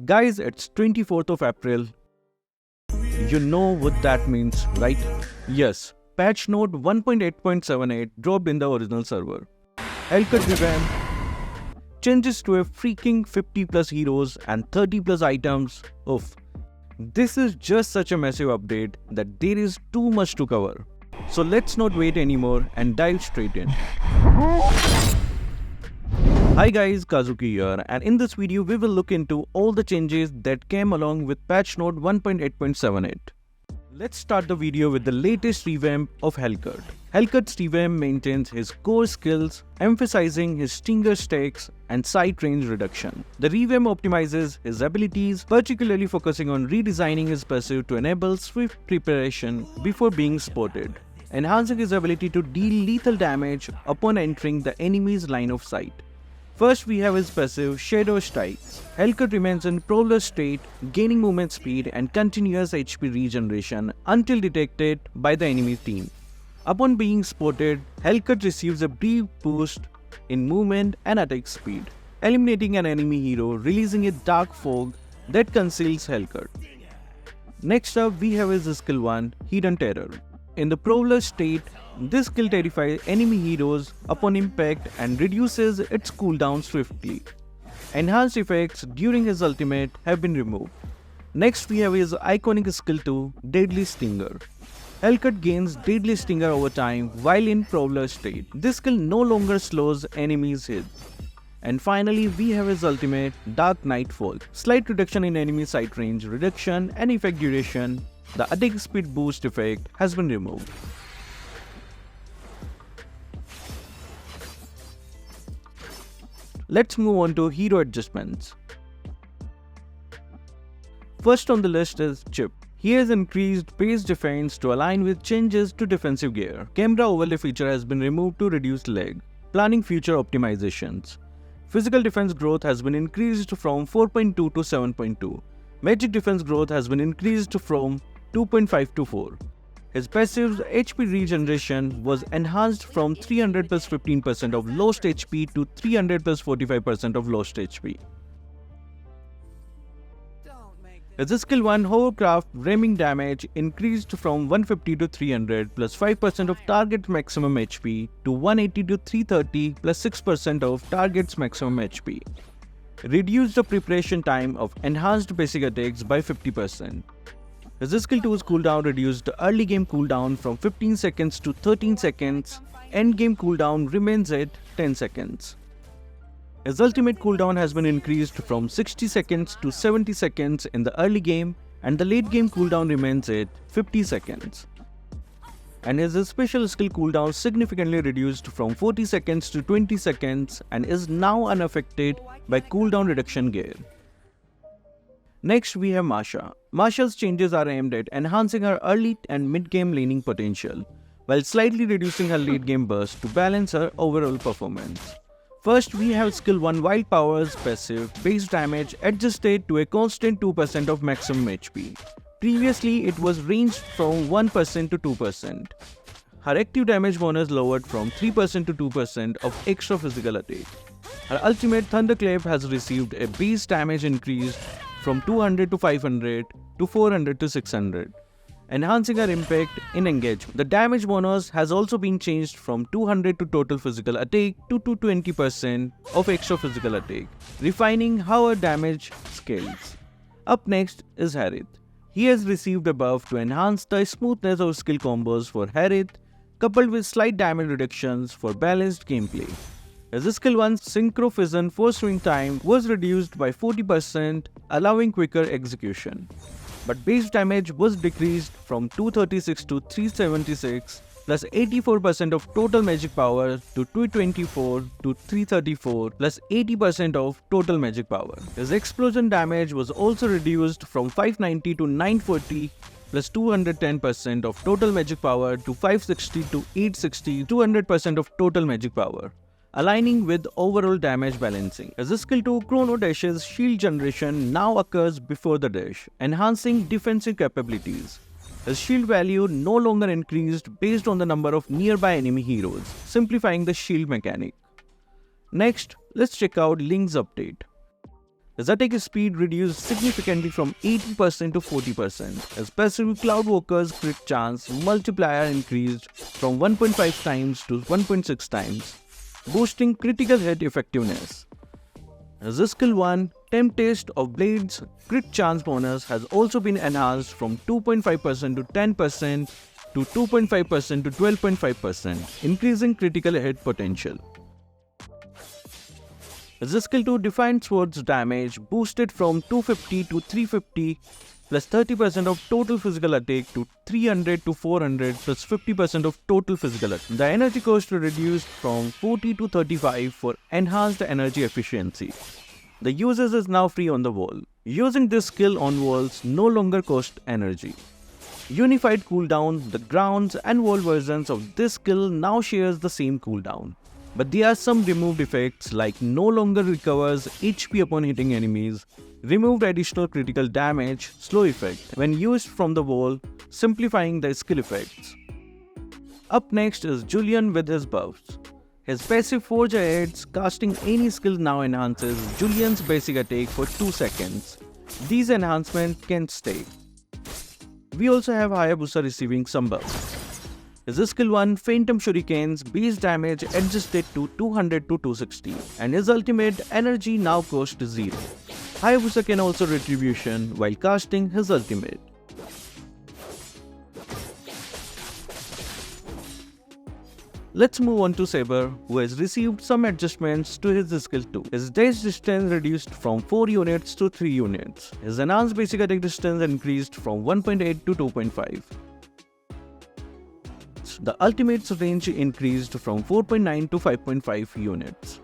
Guys, it's 24th of April. You know what that means, right? Yes, patch note 1.8.78 dropped in the original server. Helcurt Revamp changes to a freaking 50 plus heroes and 30 plus items. Oof. This is just such a massive update that there is too much to cover. So let's not wait anymore and dive straight in. Hi guys, Kazuki here, and in this video we will look into all the changes that came along with patch note 1.8.78. Let's start the video with the latest revamp of Helcurt. Helcurt's revamp maintains his core skills, emphasizing his stinger stakes and sight range reduction. The revamp optimizes his abilities, particularly focusing on redesigning his passive to enable swift preparation before being spotted, enhancing his ability to deal lethal damage upon entering the enemy's line of sight. First, we have his passive Shadow Strikes. Helcurt remains in prowler state, gaining movement speed and continuous HP regeneration until detected by the enemy team. Upon being spotted, Helcurt receives a brief boost in movement and attack speed, eliminating an enemy hero, releasing a dark fog that conceals Helcurt. Next up, we have his skill 1, Hidden Terror. In the prowler state, this skill terrifies enemy heroes upon impact and reduces its cooldown swiftly. Enhanced effects during his ultimate have been removed. Next we have his iconic skill 2, Deadly Stinger. Helcurt gains Deadly Stinger over time while in prowler state. This skill no longer slows enemies' hit. And finally we have his ultimate, Dark Nightfall. Slight reduction in enemy sight range reduction and effect duration. The attack speed boost effect has been removed. Let's move on to hero adjustments. First on the list is Chip. He has increased base defense to align with changes to defensive gear. Camera overlay feature has been removed to reduce lag, planning future optimizations. Physical defense growth has been increased from 4.2 to 7.2. Magic defense growth has been increased from 2.5 to 4. His passive's HP regeneration was enhanced from 300 plus 15% of lost HP to 300 plus 45% of lost HP. His skill 1 Hovercraft ramming damage increased from 150 to 300 plus 5% of target maximum HP to 180 to 330 plus 6% of target's maximum HP. Reduced the preparation time of enhanced basic attacks by 50%. His skill 2's cooldown reduced the early game cooldown from 15 seconds to 13 seconds, end game cooldown remains at 10 seconds. His ultimate cooldown has been increased from 60 seconds to 70 seconds in the early game and the late game cooldown remains at 50 seconds. And his special skill cooldown significantly reduced from 40 seconds to 20 seconds and is now unaffected by cooldown reduction gear. Next we have Masha. Masha's changes are aimed at enhancing her early and mid-game laning potential, while slightly reducing her late-game burst to balance her overall performance. First we have skill 1 Wild Power's passive base damage adjusted to a constant 2% of maximum HP. Previously it was ranged from 1% to 2%. Her active damage bonus lowered from 3% to 2% of extra physical attack. Her ultimate Thunderclap has received a base damage increase from 200 to 500 to 400 to 600, enhancing her impact in engagement. The damage bonus has also been changed from 200 to total physical attack to 220% of extra physical attack, refining how her damage scales. Up next is Harith. He has received a buff to enhance the smoothness of skill combos for Harith, coupled with slight damage reductions for balanced gameplay. His skill 1 Synchro Fission force swing time was reduced by 40%, allowing quicker execution. But base damage was decreased from 236 to 376 plus 84% of total magic power to 224 to 334 plus 80% of total magic power. His explosion damage was also reduced from 590 to 940 plus 210% of total magic power to 560 to 860, 200% of total magic power, aligning with overall damage balancing. As skill 2 Chrono Dash's shield generation now occurs before the dash, enhancing defensive capabilities. His shield value no longer increased based on the number of nearby enemy heroes, simplifying the shield mechanic. Next, let's check out Link's update. His attack speed reduced significantly from 80% to 40%. His passive Cloudwalker's crit chance multiplier increased from 1.5 times to 1.6 times, boosting critical hit effectiveness. His skill 1, Tempest of Blades crit chance bonus has also been enhanced from 2.5% to 10% to 2.5% to 12.5%, increasing critical hit potential. His skill 2, Defiant Sword's damage boosted from 250 to 350 plus 30% of total physical attack to 300 to 400 plus 50% of total physical attack. The energy cost reduced from 40 to 35 for enhanced energy efficiency. The user is now free on the wall. Using this skill on walls no longer cost energy. Unified cooldown, the grounds and wall versions of this skill now shares the same cooldown. But there are some removed effects like no longer recovers HP upon hitting enemies, removed additional critical damage, slow effect when used from the wall, simplifying the skill effects. Up next is Julian with his buffs. His passive Forge Ahead's casting any skill now enhances Julian's basic attack for 2 seconds. These enhancements can stay. We also have Hayabusa receiving some buffs. His skill 1, Phantom Shuriken's base damage adjusted to 200 to 260 and his ultimate energy now costs 0. Hayabusa can also retribution while casting his ultimate. Let's move on to Saber, who has received some adjustments to his skill 2. His dash distance reduced from 4 units to 3 units. His enhanced basic attack distance increased from 1.8 to 2.5. The ultimate's range increased from 4.9 to 5.5 units.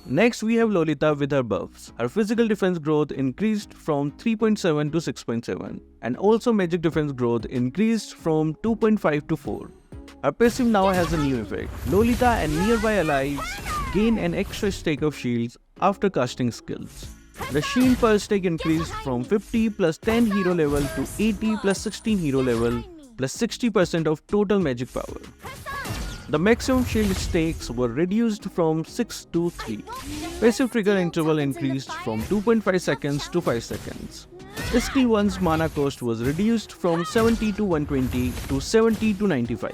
Next we have Lolita with her buffs. Her physical defense growth increased from 3.7 to 6.7 and also magic defense growth increased from 2.5 to 4. Her passive now has a new effect. Lolita and nearby allies gain an extra stack of shields after casting skills. The shield per stack increased from 50 plus 10 hero level to 80 plus 16 hero level plus 60% of total magic power. The maximum shield stakes were reduced from 6 to 3. Passive trigger interval increased from 2.5 seconds to 5 seconds. Skill 1's mana cost was reduced from 70 to 120 to 70 to 95.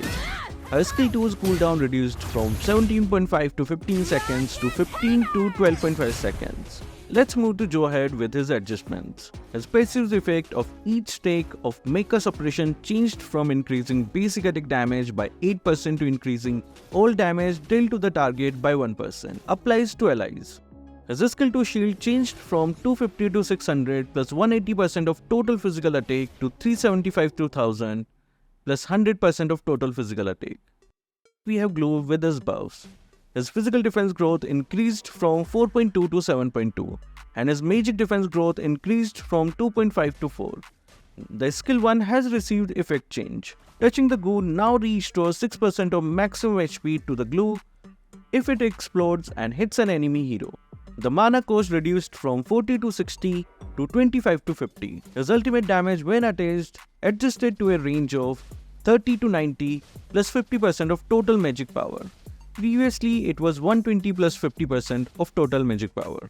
Her skill 2's cooldown reduced from 17.5 to 15 seconds to 15 to 12.5 seconds. Let's move to Joehead with his adjustments. His passive effect of each stack of Mecha Suppression changed from increasing basic attack damage by 8% to increasing all damage dealt to the target by 1%. Applies to allies. His skill 2 shield changed from 250 to 600 plus 180% of total physical attack to 375 to 1000 plus 100% of total physical attack. We have Glue with his buffs. His physical defense growth increased from 4.2 to 7.2 and his magic defense growth increased from 2.5 to 4. The skill 1 has received effect change. Touching the goo now restores 6% of maximum HP to the glue if it explodes and hits an enemy hero. The mana cost reduced from 40 to 60 to 25 to 50. His ultimate damage when attached adjusted to a range of 30 to 90 plus 50% of total magic power. Previously, it was 120 plus 50% of total magic power.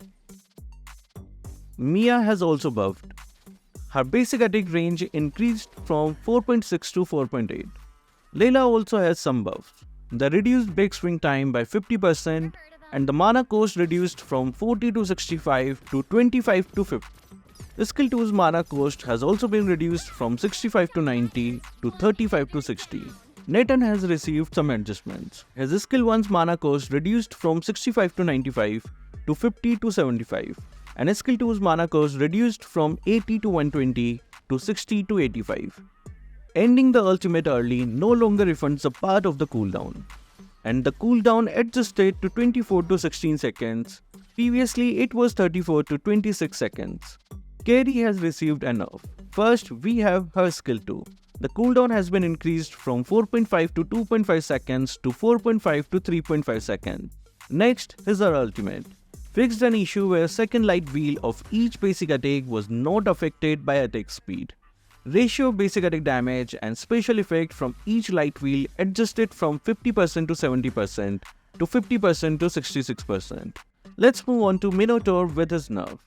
Mia has also buffed. Her basic attack range increased from 4.6 to 4.8. Layla also has some buffs. The reduced big swing time by 50% and the mana cost reduced from 40 to 65 to 25 to 50. Skill 2's mana cost has also been reduced from 65 to 90 to 35 to 60. Nathan has received some adjustments. His skill 1's mana cost reduced from 65 to 95 to 50 to 75 and his skill 2's mana cost reduced from 80 to 120 to 60 to 85. Ending the ultimate early no longer refunds a part of the cooldown and the cooldown adjusted to 24 to 16 seconds. Previously it was 34 to 26 seconds. Carrie has received enough. First we have her skill 2. The cooldown has been increased from 4.5 to 2.5 seconds to 4.5 to 3.5 seconds. Next is her ultimate. Fixed an issue where second light wheel of each basic attack was not affected by attack speed. Ratio of basic attack damage and special effect from each light wheel adjusted from 50% to 70% to 50% to 66%. Let's move on to Minotaur with his nerf.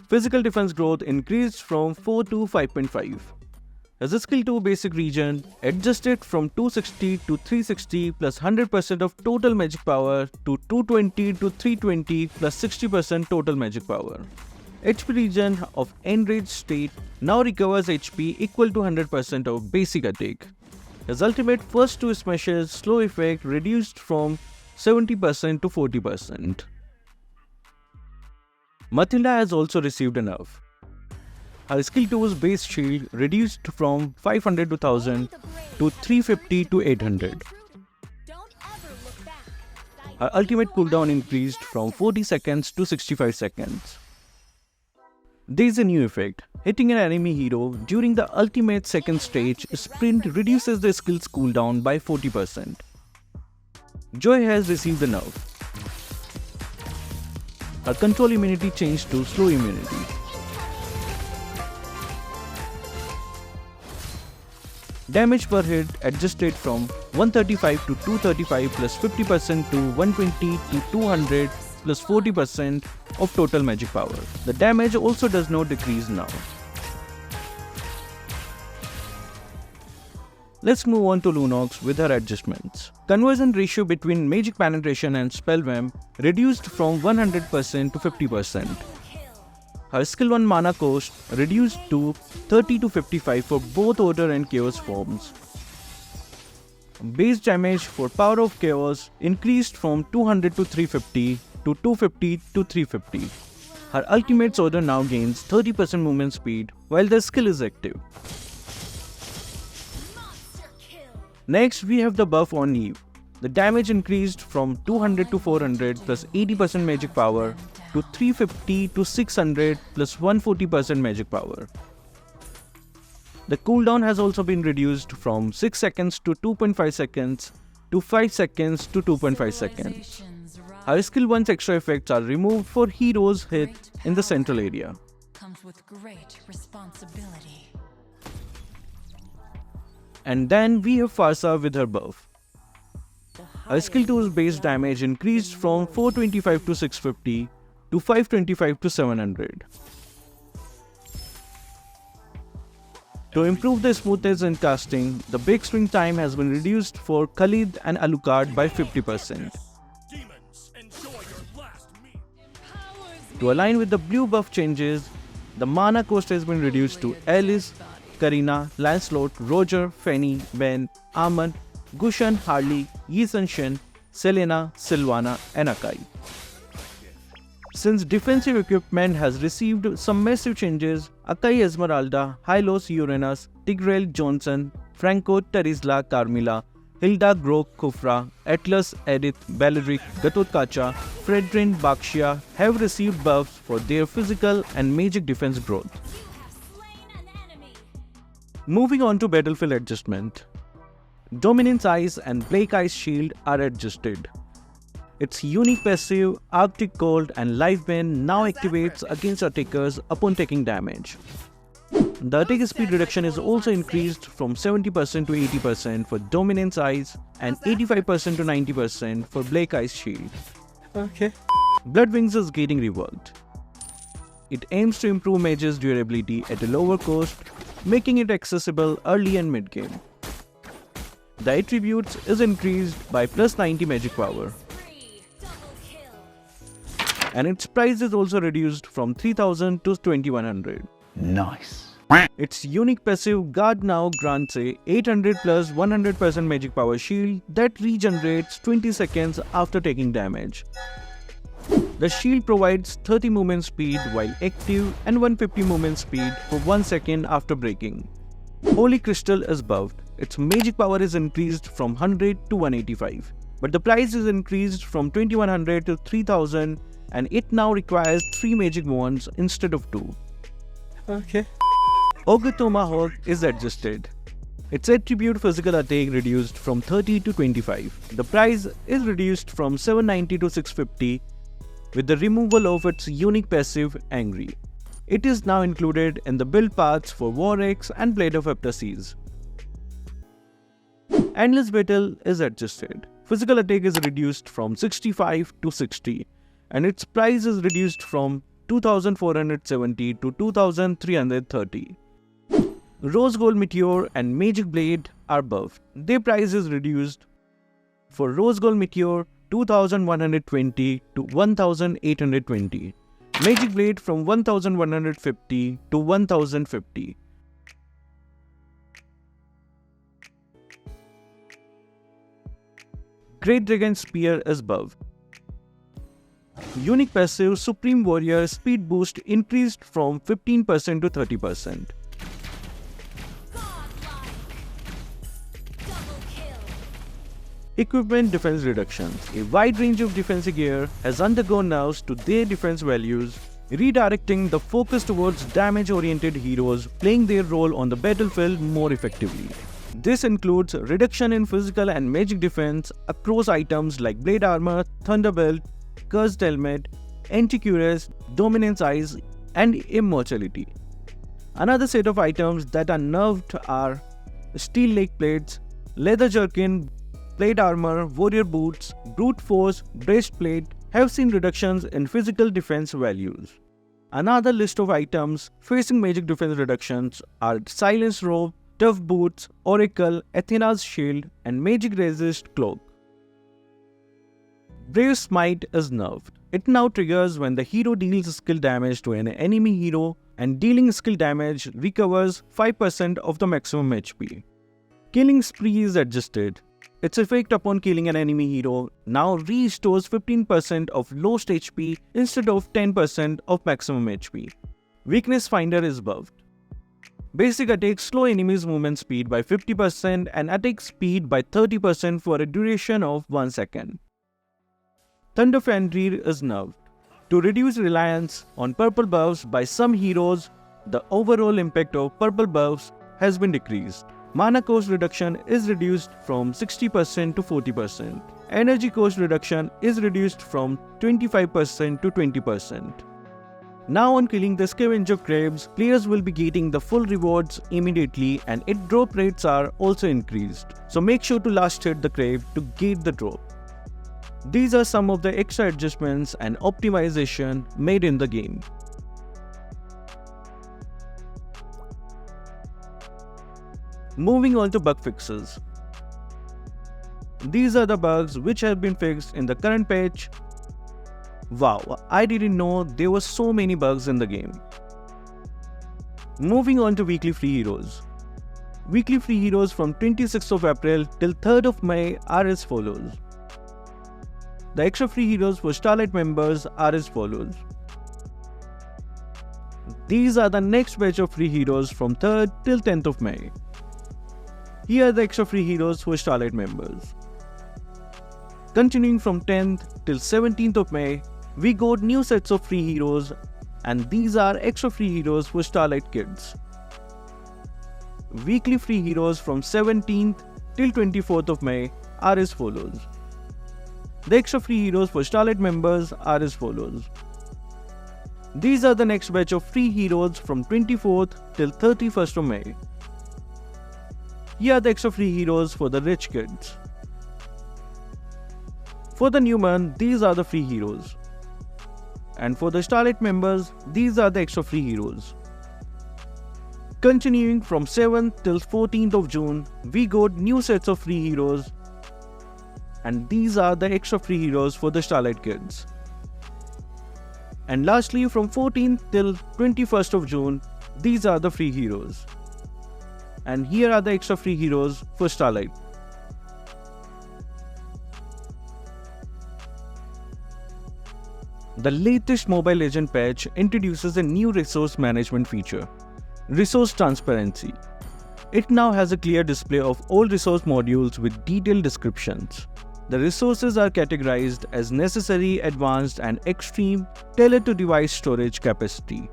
Physical defense growth increased from 4 to 5.5. His skill 2 basic region adjusted from 260 to 360 plus 100% of total magic power to 220 to 320 plus 60% total magic power. HP region of enraged state now recovers HP equal to 100% of basic attack. His ultimate first 2 smashes slow effect reduced from 70% to 40%. Matilda has also received a nerf. Her skill 2's base shield reduced from 500 to 1000 to 350 to 800. Her ultimate cooldown increased from 40 seconds to 65 seconds. There is a new effect. Hitting an enemy hero during the ultimate second stage sprint reduces the skill's cooldown by 40%. Joy has received a nerf. Her control immunity changed to slow immunity. Damage per hit adjusted from 135 to 235 plus 50% to 120 to 200 plus 40% of total magic power. The damage also does not decrease now. Let's move on to Lunox with her adjustments. Conversion ratio between magic penetration and spell vamp reduced from 100% to 50%. Her skill 1 mana cost reduced to 30 to 55 for both Order and Chaos forms. Base damage for Power of Chaos increased from 200 to 350 to 250 to 350. Her ultimate's Order now gains 30% movement speed while the skill is active. Next, we have the buff on Eve. The damage increased from 200 to 400 plus 80% magic power to 350 to 600 plus 140% magic power. The cooldown has also been reduced from 6 seconds to 2.5 seconds to 5 seconds to 2.5 seconds. Her skill 1's extra effects are removed for heroes hit in the central area. Comes with great responsibility. And then we have Farsa with her buff. Her skill 2's base damage increased from 425 to 650 to 525 to 700. To improve the smoothness in casting, the big swing time has been reduced for Khalid and Alucard by 50%. To align with the blue buff changes, the mana cost has been reduced to Alice, Karina, Lancelot, Roger, Fanny, Ben, Amon, Gushan, Harley, Yi Sun-shin, Selena, Sylvana and Akai. Since defensive equipment has received some massive changes, Akai Esmeralda, Hylos Uranus, Tigreal Johnson, Franco Terizla Carmilla, Hilda Grok Kufra, Atlas Edith Beleric Gatotkacha, Fredrin Bakshia have received buffs for their physical and magic defense growth. Moving on to battlefield adjustment. Dominance Ice and Blake Ice Shield are adjusted. Its unique passive, Arctic Cold and Life Bane now activates against attackers upon taking damage. The attack speed reduction is also increased from 70% to 80% for Dominance Ice and 85% to 90% for Blake Ice Shield. Okay. Blood Wings is getting reworked. It aims to improve mage's durability at a lower cost, making it accessible early and mid-game. The attributes is increased by plus 90 magic power. And its price is also reduced from 3000 to 2100. Nice. Its unique passive Guard Now grants a 800 plus 100% magic power shield that regenerates 20 seconds after taking damage. The shield provides 30 movement speed while active and 150 movement speed for 1 second after breaking. Holy Crystal is buffed. Its magic power is increased from 100 to 185. But the price is increased from 2100 to 3000 and it now requires 3 magic wands instead of 2. Okay. Ogre Tomahawk is adjusted. Its attribute physical attack reduced from 30 to 25. The price is reduced from 790 to 650 with the removal of its unique passive Angry. It is now included in the build paths for War Axe and Blade of Eptases. Endless Battle is adjusted. physical attack is reduced from 65 to 60, and its price is reduced from 2470 to 2330. Rose Gold Meteor and Magic Blade are buffed. Their price is reduced. For Rose Gold Meteor, 2120 to 1820. Magic Blade from 1150 to 1050. Great Dragon Spear is buffed. Unique passive Supreme Warrior Speed Boost increased from 15% to 30%. Equipment Defense Reductions. A wide range of defensive gear has undergone nerfs to their defense values, redirecting the focus towards damage-oriented heroes playing their role on the battlefield more effectively. This includes reduction in physical and magic defense across items like Blade Armor, Thunderbolt, Cursed Helmet, Anti-Cuirass, Dominance Eyes, and Immortality. Another set of items that are nerfed are Steel Leg Plates, Leather Jerkin, Plate Armor, Warrior Boots, Brute Force, Breastplate have seen reductions in physical defense values. Another list of items facing magic defense reductions are Silence Robe, Tough Boots, Oracle, Athena's Shield, and Magic Resist Cloak. Brave Smite is nerfed. It now triggers when the hero deals skill damage to an enemy hero, and dealing skill damage recovers 5% of the maximum HP. Killing Spree is adjusted. Its effect upon killing an enemy hero now restores 15% of lost HP instead of 10% of maximum HP. Weakness Finder is buffed. Basic attacks slow enemies' movement speed by 50% and attack speed by 30% for a duration of 1 second. Thunder Fenrir is nerfed. To reduce reliance on purple buffs by some heroes, the overall impact of purple buffs has been decreased. Mana cost reduction is reduced from 60% to 40%. Energy cost reduction is reduced from 25% to 20%. Now on killing the scavenger crabs, players will be getting the full rewards immediately and its drop rates are also increased. So make sure to last hit the crab to get the drop. These are some of the extra adjustments and optimization made in the game. Moving on to bug fixes. These are the bugs which have been fixed in the current patch. Wow, I didn't know there were so many bugs in the game. Moving on to weekly free heroes. Weekly free heroes from 26th of April till 3rd of May are as follows. The extra free heroes for Starlight members are as follows. These are the next batch of free heroes from 3rd till 10th of May. Here are the extra free heroes for Starlight members. Continuing from 10th till 17th of May, we got new sets of free heroes, and these are extra free heroes for Starlight kids. Weekly free heroes from 17th till 24th of May are as follows. The extra free heroes for Starlight members are as follows. These are the next batch of free heroes from 24th till 31st of May. Here are the extra free heroes for the rich kids. For the new month, these are the free heroes. And for the Starlight members, these are the extra free heroes. Continuing from 7th till 14th of June, we got new sets of free heroes. And these are the extra free heroes for the Starlight kids. And lastly, from 14th till 21st of June, these are the free heroes. And here are the extra free heroes for Starlight. The latest Mobile Legends patch introduces a new resource management feature, Resource Transparency. It now has a clear display of all resource modules with detailed descriptions. The resources are categorized as necessary, advanced, and extreme, tailored to device storage capacity.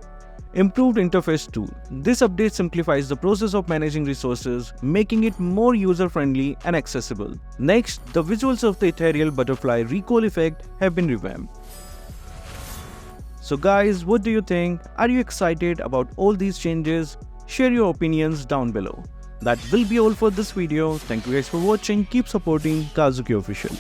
Improved interface tool. This update simplifies the process of managing resources, making it more user-friendly and accessible. Next, the visuals of the ethereal butterfly recoil effect have been revamped. So guys, what do you think? Are you excited about all these changes? Share your opinions down below. That will be all for this video. Thank you guys for watching. Keep supporting Kazuki Official.